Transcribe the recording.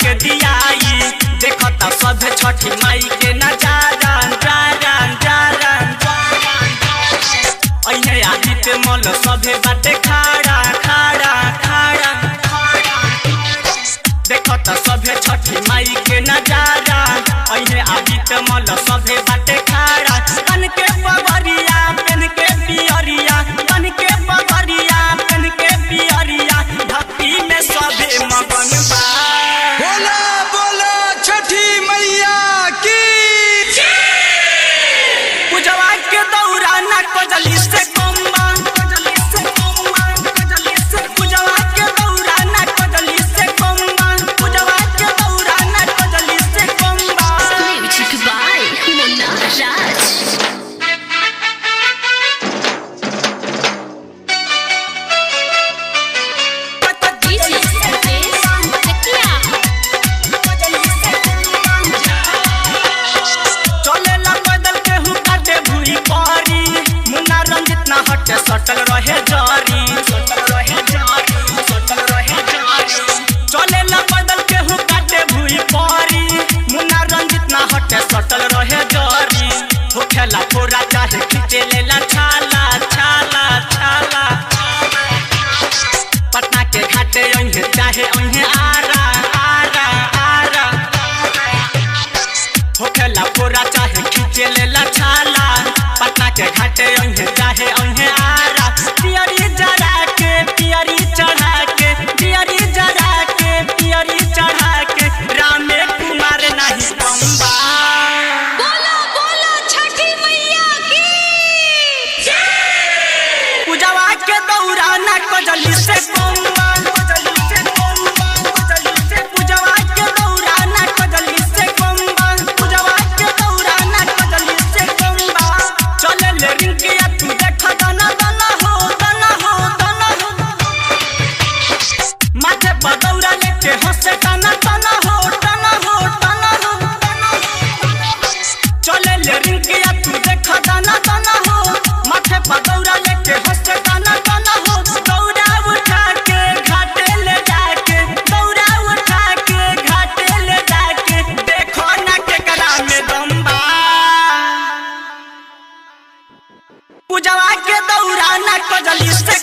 के दियाई देखता सब छठी माई के नजारा अइहे आदित्य मल सभे बाटे खाड़ा खाड़ा खाड़ा देखता सभे छठी माई के नजारा अइहे आदित्य मल सभे बाटे खाड़ा बन के पगरिया पेन के पियरिया बन के पगरिया पेन के पियरिया भक्ति में सभे मगन बा। बोला बोला छठी मैया की पूजवा के दौरा न कजली से कम्बा पूजवा के दौरा न कजली से कम्बा पूजवा के दौरा न कजली से कम्बा। Music by Mona Raj. सटल रहे जारी चले ला बदल के हूँ काटे भूई पारी मुन्ना रंजित ना हटे सटल रहे जारी हो खेला थोड़ा चाहे खींचे लेला छाला छाला छाला पटना के घाटे अइहे चाहे अइहे आरा आरा आरा हो खेला थोड़ा चाहे खींचे लेला छाला पटना के घाटे अइहे चाहे अइहे आरा पियरी जरा के पियरी चढ़ा के पियरी जरा के पियरी चढ़ा के रामे कुमार नहीं बम्बा। बोलो बोलो छठी मैया की पूजवा के दौरा न कजली से कम्बा पूजवा के दौरा न कजली से कम्बा पूजवा के दौरा न कजली से कम्बा। चले ले रिंकिया तू देख दना दना हो दना हो दना हो माथे पर दौरा लेके हंसे दना दना हो दना हो दना हो चले ले रिंकिया तू देख दना दना हो माथे पर दौरा लेके हंसे दना दना हो दौरा उठा के घाटे ले जाके दौरा उठा के घाटे ले जाके देखो ना केकरा में दम बा। पूजवा के दौरा न कजली से